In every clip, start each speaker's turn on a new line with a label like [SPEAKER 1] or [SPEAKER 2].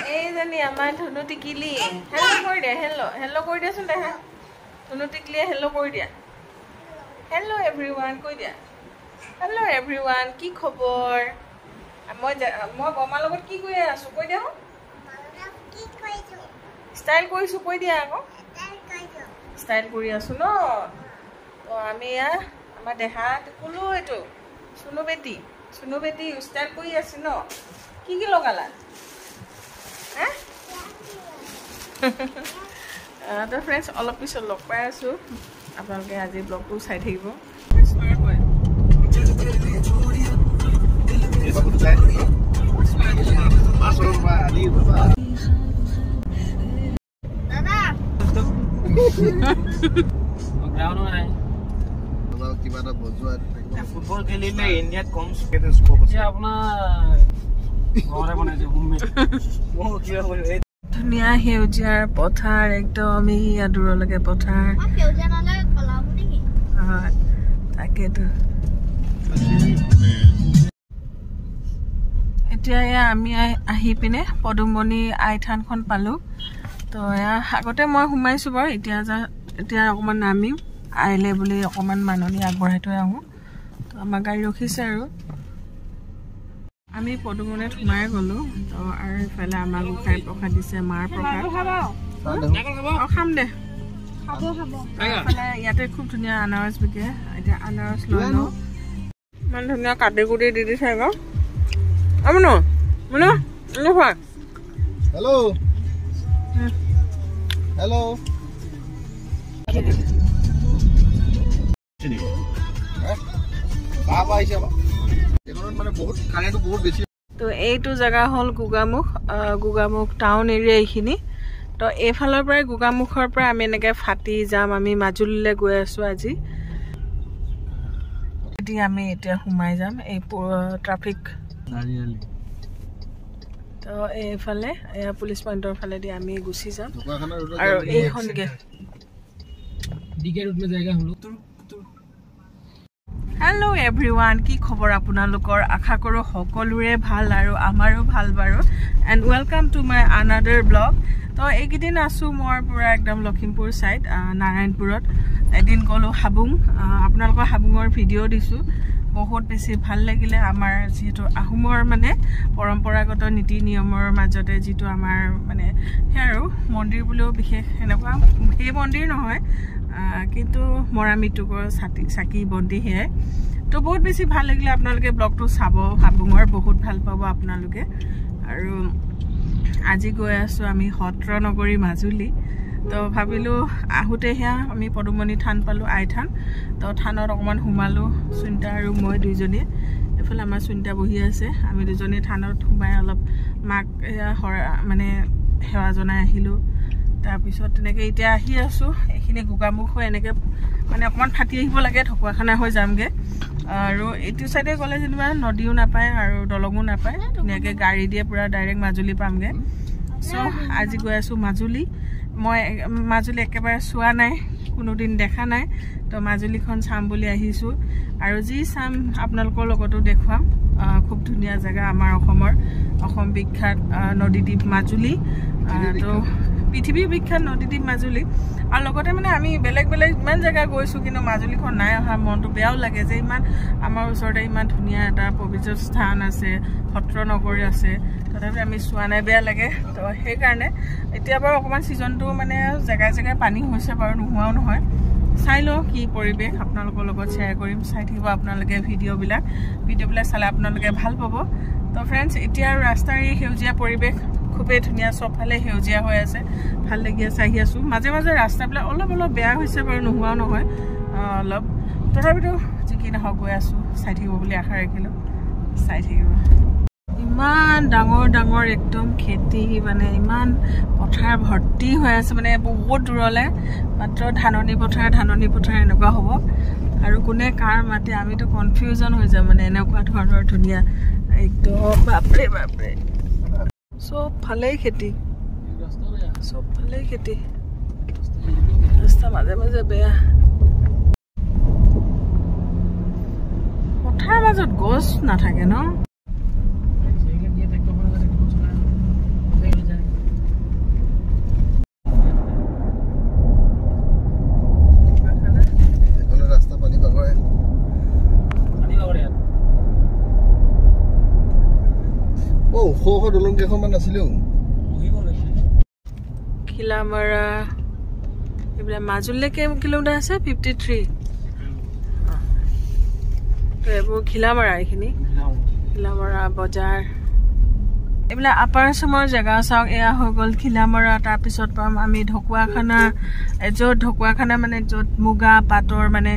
[SPEAKER 1] এইজনী আমাৰ ধনু টিকিলি হেল্ল' কৰি দিয়া হেল্ল' কৰি দিয়াচোন দেখা ধনু টিকিলিয়ে হেল্ল' কৰি দিয়া হেল্ল' এভৰিৱান কৈ দিয়া হেল্ল' এভৰিৱান কি খবৰ মই বমাৰ লগত কি কৈ আছোঁ কৈ দিয়া ষ্টাইল কৰিছোঁ কৈ দিয়া আকৌ ষ্টাইল কৰি আছোঁ ন তো আমি আমাৰ দেহা টিকুলো এইটো চুনু বেটি ষ্টাইল কৰি আছো ন কি লগালা তো ফ্ৰেণ্ডছ অলপ পিছত লগ পাই আছোঁ আপোনালোকে আজি ব্লগটো চাই থাকিব
[SPEAKER 2] ফুটবল খেলিলে ইণ্ডিয়াত কম স্কোপ আছে
[SPEAKER 1] ধুনীয়া সেউজীয়াৰ পথাৰ একদম এইয়া দূৰলৈকে পথাৰ তাকেতো এতিয়া আমি আহি পিনে পদুমণি আই থানখন পালোঁ তো আগতে মই সোমাইছোঁ বাৰু এতিয়া অকণমান নামিম আইলে বুলি অকণমান মাননি আগবঢ়াই থৈ আহোঁ তো আমাৰ গাড়ী ৰখিছে আৰু আমি পদুমণিত সোমাই গ'লোঁ তো আৰু ইফালে আমাৰ গোসাঁই প্ৰসাদ দিছে মাৰ প্ৰসাদ খাম দে ইয়াতে খুব ধুনীয়া আনাৰস বিকে এতিয়া আনাৰস লৈ লওঁ ইমান ধুনীয়া কাটি কুটি দি দিছে আকৌ আমনো মনো খোৱা
[SPEAKER 2] হেল্ল' হেল্ল'
[SPEAKER 1] তো এইটো জেগা হ'ল গোগামুখ টাউন এৰিয়া এইখিনি তো এইফালৰ পৰাই গোগামুখৰ পৰা আমি এনেকৈ ফাটি যাম আমি মাজুলীলৈ গৈ আছোঁ আজি আমি এতিয়া সোমাই যাম এই ট্ৰাফিক তো এইফালে এয়া পুলিচ পইণ্টৰ ফালেদি আমি গুচি যাম আৰু এইখন হেল্ল' এভৰিৱান কি খবৰ আপোনালোকৰ আশা কৰোঁ সকলোৰে ভাল আৰু আমাৰো ভাল বাৰু and welcome to my another blog তো এইকেইদিন আছোঁ মই পূৰা একদম লখিমপুৰ ছাইড নাৰায়ণপুৰত এদিন গ'লোঁ হাবুং আপোনালোকৰ হাবুঙৰ ভিডিঅ' দিছোঁ বহুত বেছি ভাল লাগিলে আমাৰ যিহেতু আহোমৰ মানে পৰম্পৰাগত নীতি নিয়মৰ মাজতে যিটো আমাৰ মানে সেই আৰু মন্দিৰ বুলিও বিশেষ এনেকুৱা সেই মন্দিৰ নহয় কিন্তু মৰা মৃত্যুকৰ চাকি বন্তি সেয়াই তো বহুত বেছি ভাল লাগিলে আপোনালোকে ব্লগটো চাব হাবুঙৰ বহুত ভাল পাব আপোনালোকে আৰু আজি গৈ আছোঁ আমি সত্ৰ নগৰী মাজুলী তো ভাবিলোঁ আহোঁতে সেয়া আমি পদুমণি থান পালোঁ আই থান তো থানত অকণমান সোমালোঁ সুনিতা আৰু মই দুইজনীয়ে এইফালে আমাৰ সুনিতা বহি আছে আমি দুজনী থানত সোমাই অলপ মাক মানে সেৱা জনাই আহিলোঁ তাৰপিছত তেনেকৈ এতিয়া আহি আছোঁ এইখিনি গোগামুখ হৈ এনেকৈ মানে অকণমান ফাটি আহিব লাগে ঢকুৱাখানা হৈ যামগৈ আৰু এইটো চাইডে গ'লে যেনিবা নদীও নাপায় আৰু দলঙো নাপায় ধুনীয়াকৈ গাড়ী দিয়ে পূৰা ডাইৰেক্ট মাজুলী পামগৈ চ' আজি গৈ আছোঁ মাজুলী মই মাজুলী একেবাৰে চোৱা নাই কোনোদিন দেখা নাই তো মাজুলীখন চাম বুলি আহিছোঁ আৰু যি চাম আপোনালোকৰ লগতো দেখুৱাম খুব ধুনীয়া জেগা আমাৰ অসম বিখ্যাত নদীদ্বীপ মাজুলী তো পৃথিৱীৰ বিখ্যাত নদীদ্বীপ মাজুলী আৰু লগতে মানে আমি বেলেগ ইমান জেগা গৈছোঁ কিন্তু মাজুলীখন নাই অহা মনটো বেয়াও লাগে যে ইমান আমাৰ ওচৰতে ইমান ধুনীয়া এটা পবিত্ৰ স্থান আছে সত্ৰ নগৰী আছে তথাপি আমি চোৱা নাই বেয়া লাগে তো সেইকাৰণে এতিয়া বাৰু অকণমান ছিজনটো মানে জেগাই পানী হৈছে বাৰু নোহোৱাও নহয় চাই লওঁ কি পৰিৱেশ আপোনালোকৰ লগত শ্বেয়াৰ কৰিম চাই থাকিব আপোনালোকে ভিডিঅ'বিলাক চালে আপোনালোকে ভাল পাব তো ফ্ৰেণ্ডছ এতিয়া আৰু ৰাস্তাৰ এই সেউজীয়া পৰিৱেশ খুবেই ধুনীয়া চবফালে সেউজীয়া হৈ আছে ভাল লাগি আছে আহি আছোঁ মাজে ৰাস্তাবিলাক অলপ বেয়া হৈছে বাৰু নোহোৱাও নহয় অলপ তথাপিতো যি কি নহওক গৈ আছোঁ চাই থাকিব বুলি আশা ৰাখিলোঁ চাই থাকিব ইমান ডাঙৰ একদম খেতি মানে ইমান পথাৰ ভৰ্তি হৈ আছে মানে বহুত দূৰলৈ মাত্ৰ ধাননি পথাৰ এনেকুৱা হ'ব আৰু কোনে কাৰ মাতি আমিতো কনফিউজন হৈ যাম মানে এনেকুৱা ধৰণৰ ধুনীয়া একদম বাপৰে চব ফালেই খেতি ৰাস্তা মাজে বেয়া পথাৰ মাজত গছ নাথাকে ন
[SPEAKER 3] দলং কেইখনমান আছিলেও
[SPEAKER 1] খিলামাৰা এইবিলাক মাজুলীলৈ কেই কিলোমিটাৰ আছে 53 তো এইবোৰ খিলামাৰা এইখিনি খিলামাৰা বজাৰ এইবিলাক আপাৰ আছামৰ জেগা চাওক এয়া হৈ গ'ল খিলামাৰা তাৰপিছত পাম আমি ঢকুৱাখানা য'ত ঢকুৱাখানা মানে য'ত মুগা পাটৰ মানে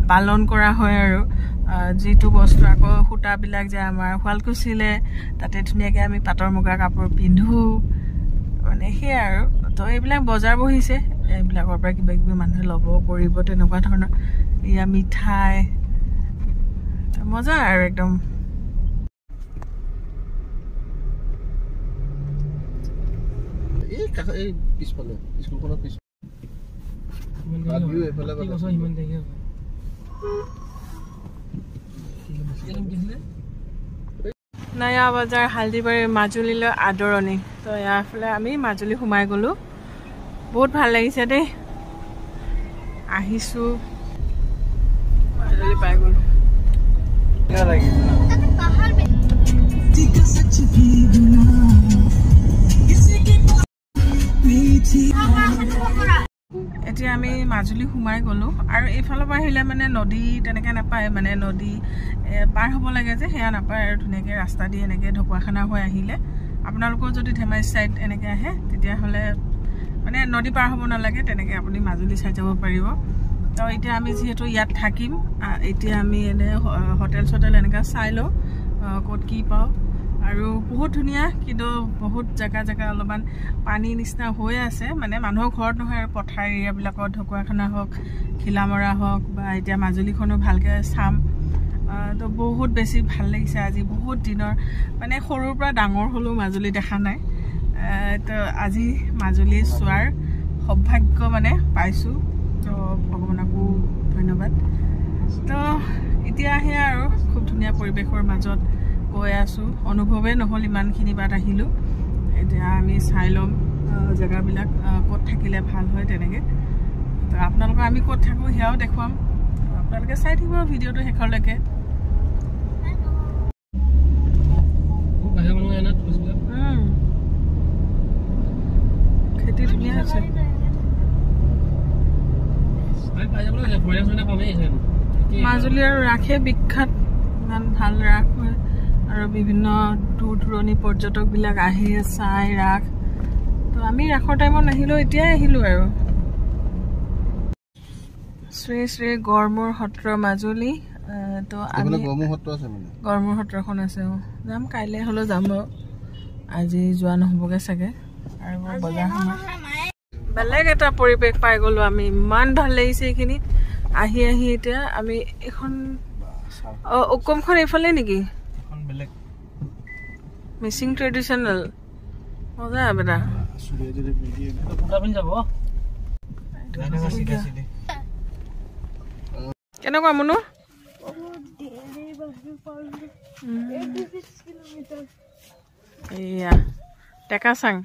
[SPEAKER 1] পালন কৰা হয় আৰু যিটো বস্তু আকৌ সূতাবিলাক যে আমাৰ শুৱালকুছিলে তাতে ধুনীয়াকৈ আমি পাটৰ মুগা কাপোৰ পিন্ধো মানে সেয়া আৰু তো এইবিলাক বজাৰ বহিছে এইবিলাকৰ পৰা কিবা কিবি মানুহে ল'ব কৰিব তেনেকুৱা ধৰণৰ এয়া মিঠাই মজা আৰু একদম
[SPEAKER 3] এই পিছফালে স্কুলখনৰ পিছ
[SPEAKER 1] নয়া বজাৰ হালদিবাৰী মাজুলীলৈ আদৰণি তো ইয়াৰফালে আমি মাজুলী সোমাই গ'লোঁ বহুত ভাল লাগিছে দেই আহিছোঁ মাজুলী পাই গ'লোঁ এতিয়া আমি মাজুলী সোমাই গ'লোঁ আৰু এইফালৰ পৰা আহিলে মানে নদী তেনেকৈ নাপায় মানে নদী পাৰ হ'ব লাগে যে সেয়া নাপায় আৰু ধুনীয়াকৈ ৰাস্তা দি এনেকৈ ঢকুৱাখানা হৈ আহিলে আপোনালোকৰ যদি ধেমাজি ছাইড এনেকৈ আহে তেতিয়াহ'লে মানে নদী পাৰ হ'ব নালাগে তেনেকৈ আপুনি মাজুলী চাই যাব পাৰিব তো এতিয়া আমি যিহেতু ইয়াত থাকিম এতিয়া আমি এনে হোটেল চটেল এনেকৈ চাই লওঁ ক'ত কি পাওঁ আৰু বহুত ধুনীয়া কিন্তু বহুত জেগা অলপমান পানী নিচিনা হৈ আছে মানে মানুহৰ ঘৰত নহয় আৰু পথাৰ এৰিয়াবিলাকত ঢকুৱাখানা হওক খিলামৰা হওক বা এতিয়া মাজুলীখনো ভালকৈ চাম তো বহুত বেছি ভাল লাগিছে আজি বহুত দিনৰ মানে সৰুৰ পৰা ডাঙৰ হ'লেও মাজুলী দেখা নাই তো আজি মাজুলী চোৱাৰ সৌভাগ্য মানে পাইছোঁ তো ভগৱানকো ধন্যবাদ তো এতিয়া আহে আৰু খুব ধুনীয়া পৰিৱেশৰ মাজত গৈ আছোঁ অনুভৱেই নহ'ল ইমানখিনি বাট আহিলোঁ এতিয়া আমি চাই ল'ম জেগাবিলাক ক'ত থাকিলে ভাল হয় তেনেকৈ তো আপোনালোকৰ আমি ক'ত থাকোঁ সেয়াও দেখুৱাম আপোনালোকে চাই থাকিব ভিডিঅ'টো শেষলৈকে খেতি ধুনীয়া হৈছে মাজুলী আৰু ৰাসে বিখ্যাত ইমান ভাল ৰাস হয় আৰু বিভিন্ন দূৰ দূৰণি পৰ্যটকবিলাক আহি চাই ৰাস তো আমি ৰাসৰ টাইমত নাহিলেও এতিয়াই আহিলোঁ আৰু শ্ৰী শ্ৰী গড়মূৰ সত্ৰ মাজুলী তো আমি গড়মূৰ সত্ৰখন আছে যাম কাইলৈ হ'লেও যাম বাৰু আজি যোৱা নহ'বগৈ চাগে আৰু বজাৰখন বেলেগ এটা পৰিৱেশ পাই গ'লোঁ আমি ইমান ভাল লাগিছে এইখিনি আহি এতিয়া আমি এখন উকমখন এইফালে নেকি মিচিং ট্ৰেডিশ্যনেল মজা বেটা কেনেকুৱা মনো এয়া টেকাচাং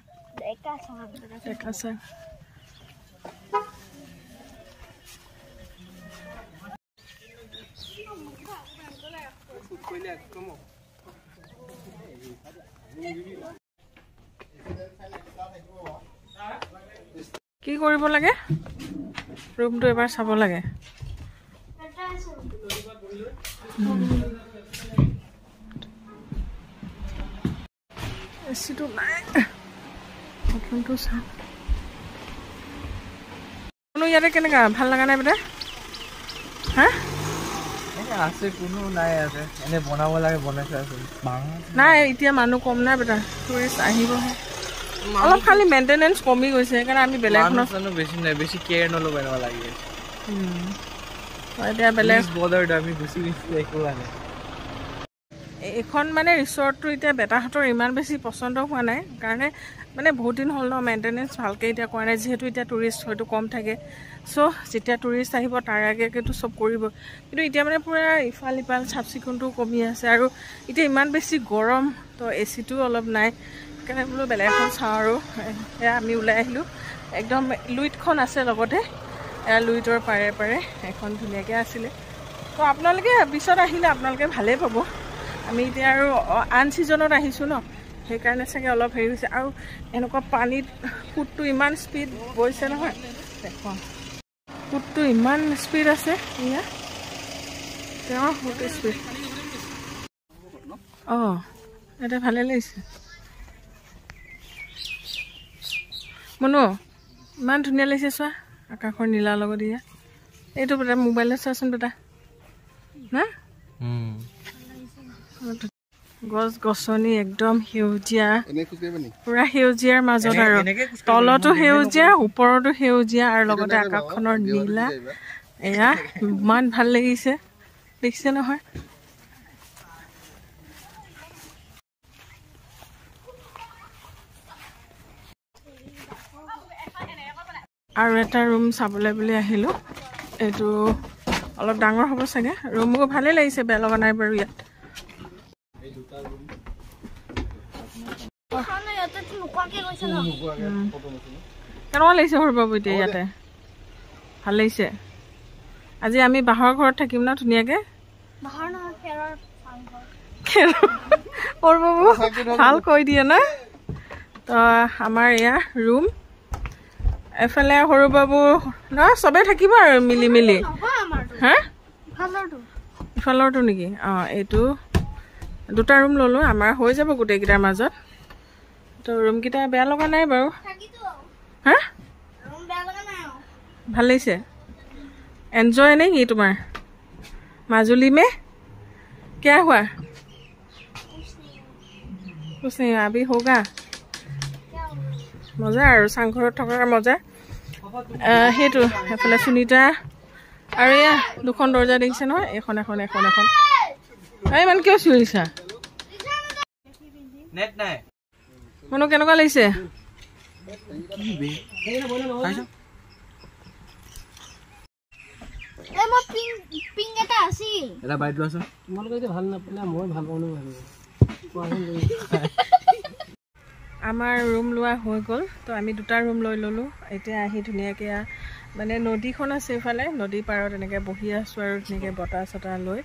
[SPEAKER 1] কি কৰিব লাগে ৰুমটো এবাৰ চাব লাগে এচিটো নাই হোটেলটো চাওঁ কোনো ইয়াতে কেনেকুৱা ভাল লগা নাই বেটা হা
[SPEAKER 2] আছে কোনো নাই আছে এনে বনাব লাগে বনাইছে আছে
[SPEAKER 1] নাই এতিয়া মানুহ কম নাই বেটা টুৰিষ্ট আহিবহে অলপ খালি মেইনটেনেন্স কমি গৈছে সেইকাৰণে আমি বেলেগখনত
[SPEAKER 2] বেছি নাই বেছি কেয়াৰ নল'ব এনেকুৱা লাগি আছে
[SPEAKER 1] এতিয়া বেলেগ
[SPEAKER 2] বৰ্ডাৰত আমি গুচি গৈছোঁ একো নাই
[SPEAKER 1] এইখন মানে ৰিচৰ্টটো এতিয়া বেটাহঁতৰ ইমান বেছি পচন্দ হোৱা নাই কাৰণে মানে বহুত দিন হ'ল ন মেইনটেনেন্স ভালকৈ এতিয়া কৰা নাই যিহেতু এতিয়া টুৰিষ্ট হয়তো কম থাকে চ' যেতিয়া টুৰিষ্ট আহিব তাৰ আগেতো চব কৰিব কিন্তু এতিয়া মানে পূৰা ইফাল ইফাল চাফ চিকুণটো কমি আছে আৰু এতিয়া ইমান বেছি গৰম তো এচিটো অলপ নাই সেইকাৰণে বোলো বেলেগ এখন চাওঁ আৰু সেয়া আমি ওলাই আহিলোঁ একদম লুইটখন আছে লগতে এয়া লুইটৰ পাৰে পাৰে এখন ধুনীয়াকৈ আছিলে তো আপোনালোকে পিছত আহিলে আপোনালোকে ভালেই পাব আমি এতিয়া আৰু আন ছিজনত আহিছোঁ ন সেইকাৰণে চাগে অলপ হেৰি হৈছে আৰু এনেকুৱা পানীত সোঁতটো ইমান স্পীড গৈছে নহয় দেখুৱা সোঁতটো ইমান স্পীড আছে এয়া তেওঁৰ সোঁত স্পীড অঁ এটা ভালে লাগিছে মনো ইমান ধুনীয়া লাগিছে চোৱা আকাশৰ নীলাৰ লগত ইয়া এইটো বেটা মোবাইলত চোৱাচোন বেটা না গছ গছনি একদম সেউজীয়া পুৰা সেউজীয়াৰ মাজত আৰু তলতো সেউজীয়া ওপৰতো সেউজীয়া আৰু লগতে আকাশখনৰ নীলা এয়া ইমান ভাল লাগিছে দেখিছে নহয় আৰু এটা ৰুম চাবলৈ বুলি আহিলোঁ এইটো অলপ ডাঙৰ হ'ব চাগে ৰুমবোৰ ভালেই লাগিছে বেয়া লগা নাই বাৰু ইয়াত কেনেকুৱা লাগিছে সৰু বাবু এতিয়া ইয়াতে ভাল লাগিছে আজি আমি বাঁহৰ ঘৰত থাকিম ন ধুনীয়াকৈ সৰু বাবু ভাল কৈ দিয়ে ন তো আমাৰ এয়া ৰুম এফালে সৰু বাবু ন চবেই থাকিব আৰু মিলি মিলি হা ইফালৰটো নেকি অঁ এইটো দুটা ৰুম ল'লোঁ আমাৰ হৈ যাব গোটেইকেইটাৰ মাজত তো ৰুমকেইটা বেয়া লগা নাই বাৰু হা ভাল লাগিছে এনজয় নেকি তোমাৰ মাজুলী মে क्या हुआ कुछ नहीं अभी होगा মজা আৰু চাংঘৰত থকাৰ মজা সেইটো এফালে সুনিতা আৰু এয়া দুখন দৰ্জা দেখিছে নহয় এখন এখন এখন এখন ইমান কিয় চিঞৰিছা মনো কেনেকুৱা লাগিছে আমাৰ ৰুম লোৱা হৈ গ'ল তো আমি দুটা ৰুম লৈ ল'লোঁ এতিয়া আহি ধুনীয়াকৈ মানে নদীখন আছে এইফালে নদী পাৰত এনেকৈ বহি আছোঁ আৰু ধুনীয়াকৈ বতাহ চতাহ লৈ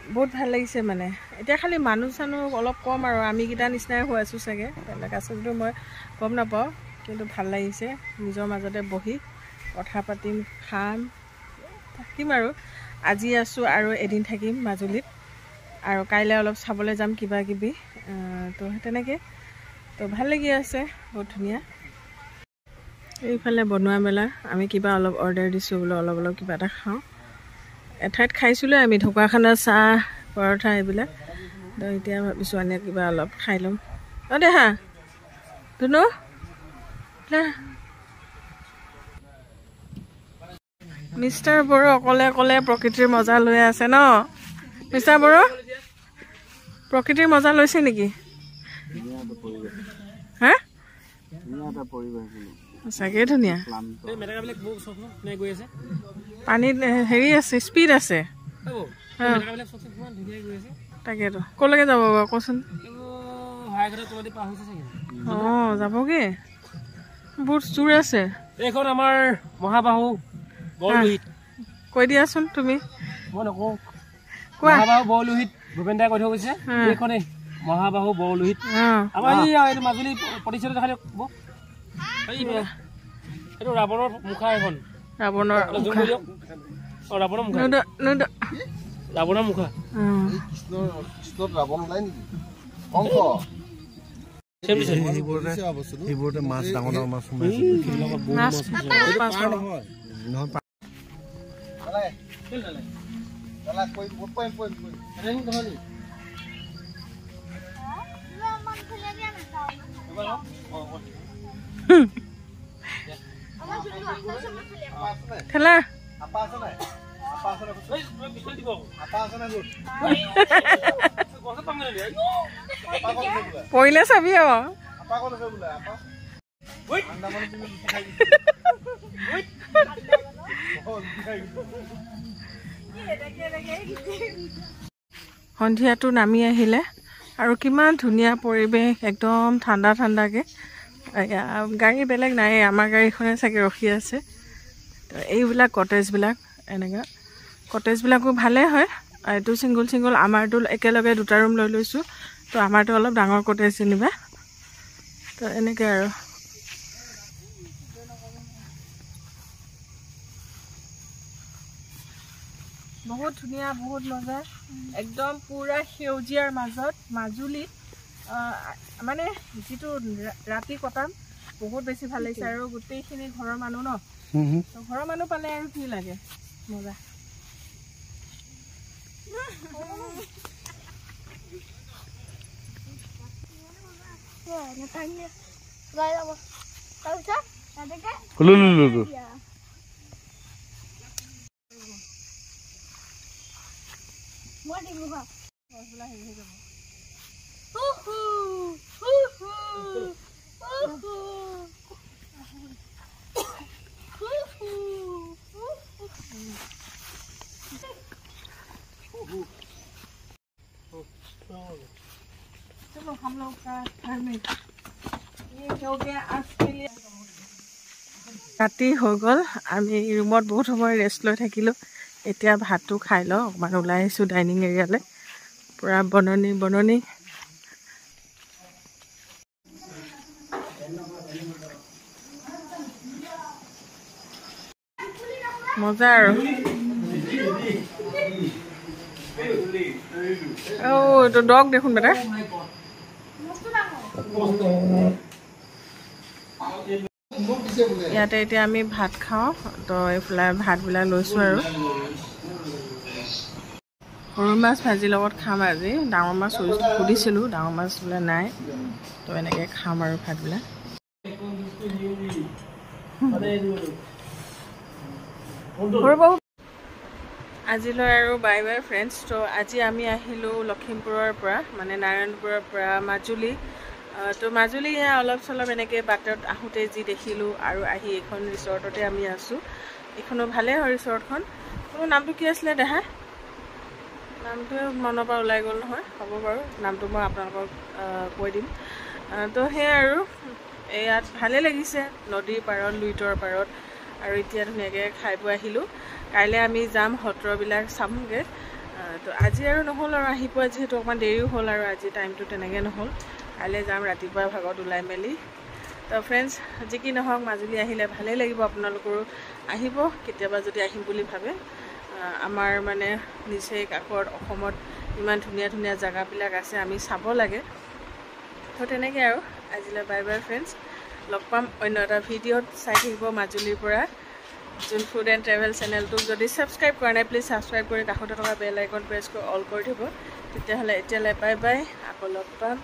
[SPEAKER 1] বহুত ভাল লাগিছে মানে এতিয়া খালি মানুহ চানুহ অলপ কম আৰু আমিকেইটা নিচিনাই হৈ আছোঁ চাগে বেলেগ আছে যদিও মই গম নাপাওঁ কিন্তু ভাল লাগিছে নিজৰ মাজতে বহি কথা পাতিম খাম থাকিম আৰু আজি আছোঁ আৰু এদিন থাকিম মাজুলীত আৰু কাইলৈ অলপ চাবলৈ যাম কিবা কিবি তো তেনেকৈ তো ভাল লাগি আছে বহুত ধুনীয়া এইফালে বনোৱা মেলা আমি কিবা অলপ অৰ্ডাৰ দিছোঁ বোলো অলপ অলপ কিবা এটা খাওঁ এঠাইত খাইছিলোঁ আমি ঢকুৱাখানা চাহ পৰঠা এইবিলাক তো এতিয়া ভাবিছোঁ আনি কিবা অলপ খাই ল'ম অঁ দে হা ধুনু মিষ্টাৰ বড়ো অকলে অকলে প্ৰকৃতিৰ মজা লৈ আছে ন মিষ্টাৰ বড়ো প্ৰকৃতিৰ মজা লৈছে নেকি হা সঁচাকৈ ধুনীয়া পানীত হেৰি আছে স্পীড আছে তাকেতো ক'লৈকে যাব বাৰু কচোন অঁ যাবগৈ বহুত জোৰ আছে
[SPEAKER 2] এইখন আমাৰ মহাবাহু
[SPEAKER 1] কৈ দিয়াচোন তুমি
[SPEAKER 2] মই নকওঁ মহাবাহু বৰলোহিত ভূপেন দাই কৈ থৈ গৈছে এইখনেই মহাবাহু বৰলোহিত আমাৰ এইটো মাজুলী প্ৰতিষ্ঠিত দেখালে এইটো ৰাৱণৰ মুখা এখন
[SPEAKER 1] ৰাৱণৰ মুখা
[SPEAKER 2] ৰাৱণৰ মুখা
[SPEAKER 3] ৰাৱণ ওলাই নেকি অংশ সেইবোৰতে মাছ ডাঙৰ ডাঙৰ মাছ সোমাইছে
[SPEAKER 1] ঠেলা পৰিলে চাবি আৰু সন্ধিয়াটো নামি আহিলে আৰু কিমান ধুনীয়া পৰিৱেশ একদম ঠাণ্ডা ঠাণ্ডাকৈ গাড়ী বেলেগ নাই আমাৰ গাড়ীখনে চাগে ৰখি আছে তো এইবিলাক কটেজবিলাক এনেকুৱা কটেজবিলাকো ভালেই হয় এইটো ছিংগল ছিংগল আমাৰটো একেলগে দুটা ৰুম লৈ লৈছোঁ তো আমাৰটো অলপ ডাঙৰ কটেজ যেনিবা তো এনেকৈ আৰু বহুত ধুনীয়া বহুত মজা একদম পুৰা সেউজীয়াৰ মাজত মাজুলী মানে যিটো ৰাতি কটাম বহুত বেছি ভাল লাগিছে আৰু গোটেইখিনি ঘৰৰ মানুহ ন ঘৰৰ মানুহ পালে আৰু কি লাগে মজা चलो हम लोग का घर में ये हो गया आज के लिए राति हो गल आमी रूमत बहुत समय रेस्ट লৈ থাকিলো এতিয়া ভাতটো খাই ল অকমান ওলাই আহিছো ডাইনিং এৰিয়ালে পুৰা বননি মজা আৰু ও তো ডগ দেখুন বেটা ইয়াতে এতিয়া আমি ভাত খাওঁ তো এইফালে ভাতবিলাক লৈছোঁ আৰু সৰু মাছ ভাজি লগত খাম আজি ডাঙৰ মাছ সুধিছিলোঁ ডাঙৰ মাছ বোলে নাই তো এনেকৈ খাম আৰু ভাতবিলাক আজিলৈ আৰু বাই বাই ফ্ৰেণ্ডছ তো আজি আমি আহিলোঁ লখিমপুৰৰ পৰা মানে নাৰায়ণপুৰৰ পৰা মাজুলী তো মাজুলী সেয়া অলপ চলপ এনেকৈ বাটত আহোঁতে যি দেখিলোঁ আৰু আহি এইখন ৰিচৰ্টতে আমি আছোঁ এইখনো ভালেই হয় ৰিচৰ্টখন তোৰ নামটো কি আছিলে দেহা নামটো মনৰ পৰা ওলাই গ'ল নহয় হ'ব বাৰু নামটো মই আপোনালোকক কৈ দিম তো সেয়া আৰু ইয়াত ভালেই লাগিছে নদীৰ পাৰত লুইতৰ পাৰত আৰু এতিয়া ধুনীয়াকৈ খাই বৈ আহিলোঁ কাইলৈ আমি যাম সত্ৰবিলাক চামগৈ তো আজি আৰু নহ'ল আৰু আহি পোৱা যিহেতু অকণমান দেৰিও হ'ল আৰু আজি টাইমটো তেনেকৈ নহ'ল কাইলৈ যাম ৰাতিপুৱা ভাগত ওলাই মেলি তো ফ্ৰেণ্ডছ যি কি নহওক মাজুলী আহিলে ভালেই লাগিব আপোনালোকৰো আহিব কেতিয়াবা যদি আহিম বুলি ভাবে আমাৰ মানে নিচেই কাষত অসমত ইমান ধুনীয়া ধুনীয়া জেগাবিলাক আছে আমি চাব লাগে তো তেনেকৈ আৰু আজিলৈ বাই বাই ফ্ৰেণ্ডছ লগ পাম অন্য এটা ভিডিঅ'ত চাই থাকিব মাজুলীৰ পৰা যোন ফুড এণ্ড ট্ৰেভেল চেনেলটোক যদি ছাবস্ক্ৰাইব কৰা নাই প্লিজ ছাবস্ক্ৰাইব কৰি কাষতে থকা বেল আইকন প্ৰেছ কৰি অল কৰি দিব তেতিয়াহ'লে এতিয়ালৈ বাই বাই আকৌ লগ পাম